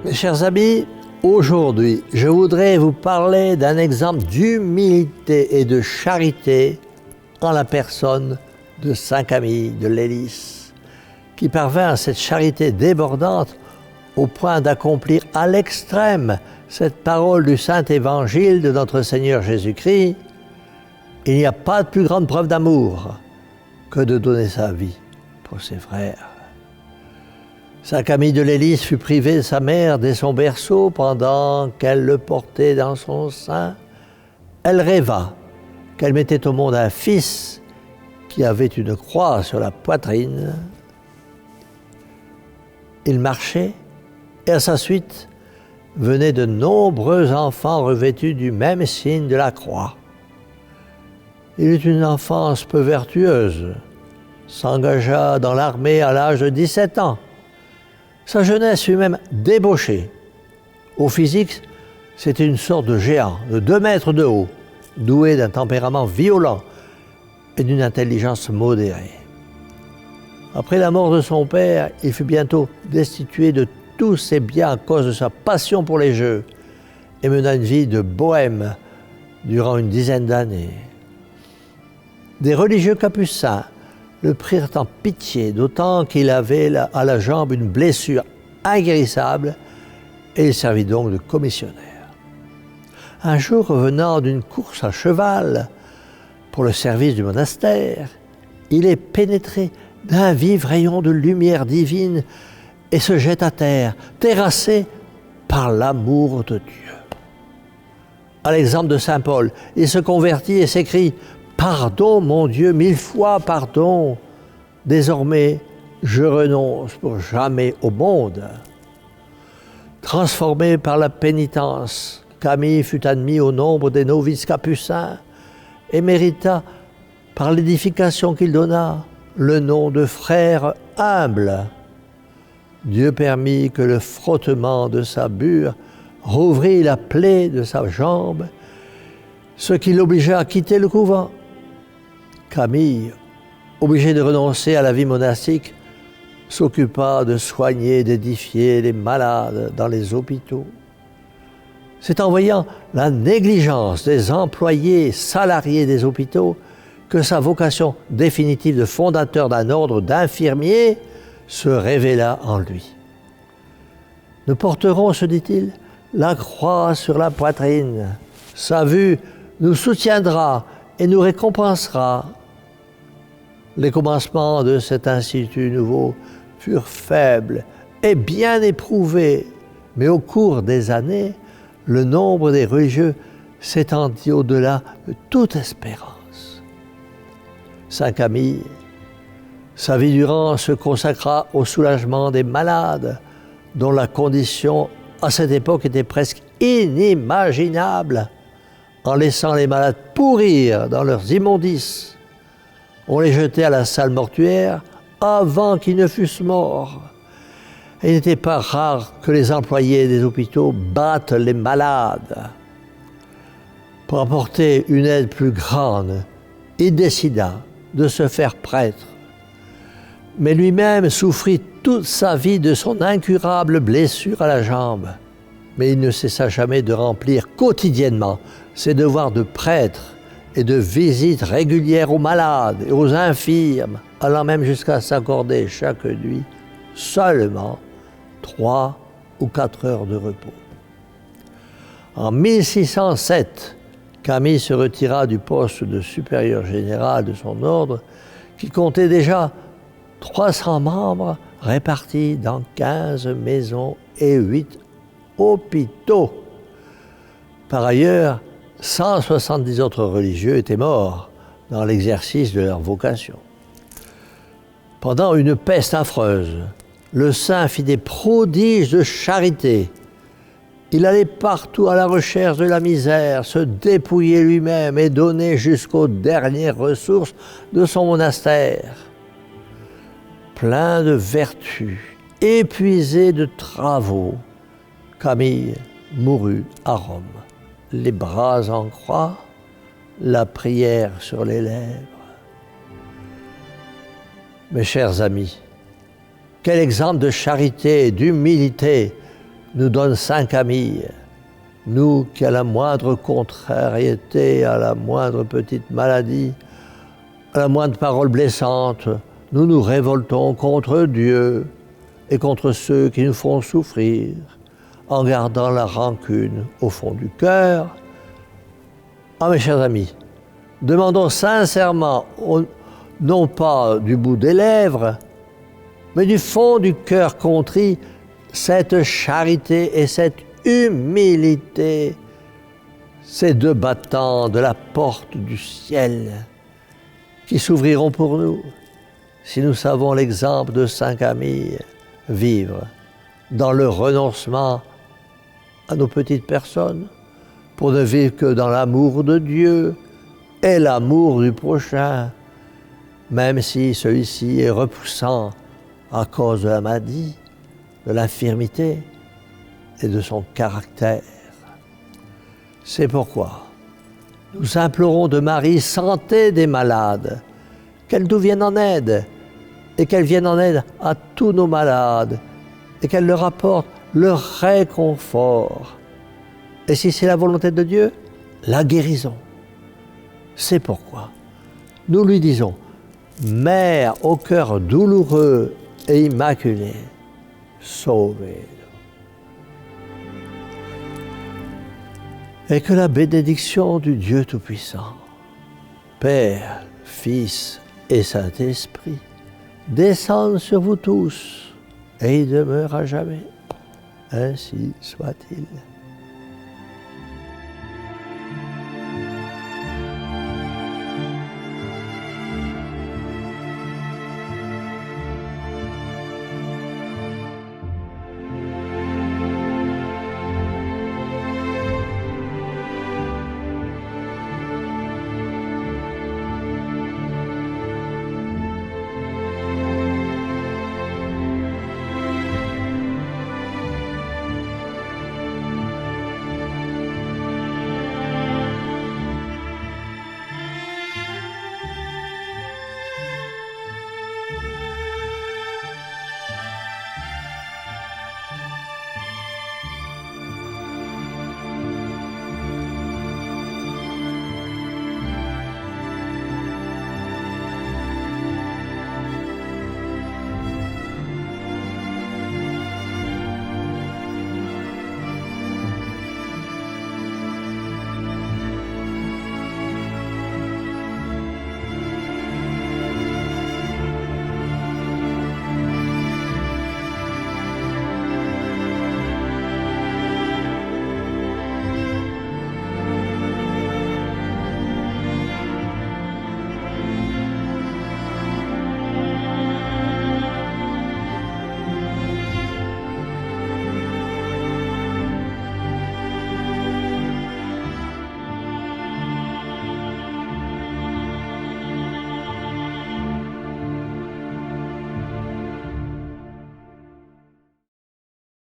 Mes chers amis, aujourd'hui, je voudrais vous parler d'un exemple d'humilité et de charité en la personne de saint Camille de Lélis, qui parvint à cette charité débordante au point d'accomplir à l'extrême cette parole du Saint Évangile de notre Seigneur Jésus-Christ. Il n'y a pas de plus grande preuve d'amour que de donner sa vie pour ses frères. Saint Camille de Lélis fut privé de sa mère dès son berceau pendant qu'elle le portait dans son sein. Elle rêva qu'elle mettait au monde un fils qui avait une croix sur la poitrine. Il marchait et à sa suite venaient de nombreux enfants revêtus du même signe de la croix. Il eut une enfance peu vertueuse, s'engagea dans l'armée à l'âge de 17 ans. Sa jeunesse fut même débauchée. Au physique, c'était une sorte de géant de 2 mètres de haut, doué d'un tempérament violent et d'une intelligence modérée. Après la mort de son père, il fut bientôt destitué de tous ses biens à cause de sa passion pour les jeux et mena une vie de bohème durant une dizaine d'années. Des religieux capucins le prirent en pitié, d'autant qu'il avait à la jambe une blessure inguérissable et il servit donc de commissionnaire. Un jour, revenant d'une course à cheval pour le service du monastère, il est pénétré d'un vif rayon de lumière divine et se jette à terre, terrassé par l'amour de Dieu. À l'exemple de saint Paul, il se convertit et s'écrie « Pardon, mon Dieu, 1000 fois pardon. Désormais, je renonce pour jamais au monde. » Transformé par la pénitence, Camille fut admis au nombre des novices capucins et mérita, par l'édification qu'il donna, le nom de frère humble. Dieu permit que le frottement de sa bure rouvrît la plaie de sa jambe, ce qui l'obligea à quitter le couvent. Camille, obligé de renoncer à la vie monastique, s'occupa de soigner et d'édifier les malades dans les hôpitaux. C'est en voyant la négligence des employés salariés des hôpitaux que sa vocation définitive de fondateur d'un ordre d'infirmiers se révéla en lui. Nous porterons, se dit-il, la croix sur la poitrine. Sa vue nous soutiendra et nous récompensera. Les commencements de cet institut nouveau furent faibles et bien éprouvés, mais au cours des années, le nombre des religieux s'étendit au-delà de toute espérance. Saint Camille, sa vie durant, se consacra au soulagement des malades, dont la condition à cette époque était presque inimaginable, en laissant les malades pourrir dans leurs immondices. On les jetait à la salle mortuaire avant qu'ils ne fussent morts. Et il n'était pas rare que les employés des hôpitaux battent les malades. Pour apporter une aide plus grande, il décida de se faire prêtre. Mais lui-même souffrit toute sa vie de son incurable blessure à la jambe. Mais il ne cessa jamais de remplir quotidiennement ses devoirs de prêtre et de visites régulières aux malades et aux infirmes, allant même jusqu'à s'accorder chaque nuit seulement 3 ou 4 heures de repos. En 1607, Camille se retira du poste de supérieur général de son ordre, qui comptait déjà 300 membres répartis dans 15 maisons et 8 hôpitaux. Par ailleurs, 170 autres religieux étaient morts dans l'exercice de leur vocation. Pendant une peste affreuse, le saint fit des prodiges de charité. Il allait partout à la recherche de la misère, se dépouillait lui-même et donnait jusqu'aux dernières ressources de son monastère. Plein de vertus, épuisé de travaux, Camille mourut à Rome, les bras en croix, la prière sur les lèvres. Mes chers amis, quel exemple de charité et d'humilité nous donne Saint Camille, nous qui à la moindre contrariété, à la moindre petite maladie, à la moindre parole blessante, nous nous révoltons contre Dieu et contre ceux qui nous font souffrir, en gardant la rancune au fond du cœur. Ah mes chers amis, demandons sincèrement, non pas du bout des lèvres, mais du fond du cœur contrit, cette charité et cette humilité, ces deux battants de la porte du ciel qui s'ouvriront pour nous si nous savons l'exemple de Saint Camille vivre dans le renoncement à nos petites personnes pour ne vivre que dans l'amour de Dieu et l'amour du prochain, même si celui-ci est repoussant à cause de la maladie, de l'infirmité et de son caractère. C'est pourquoi nous implorons de Marie, santé des malades, qu'elle nous vienne en aide et qu'elle vienne en aide à tous nos malades et qu'elle leur apporte le réconfort. Et si c'est la volonté de Dieu, la guérison. C'est pourquoi nous lui disons, Mère au cœur douloureux et immaculé, sauvez-nous. Et que la bénédiction du Dieu Tout-Puissant, Père, Fils et Saint-Esprit, descende sur vous tous et y demeure à jamais. Ainsi soit-il.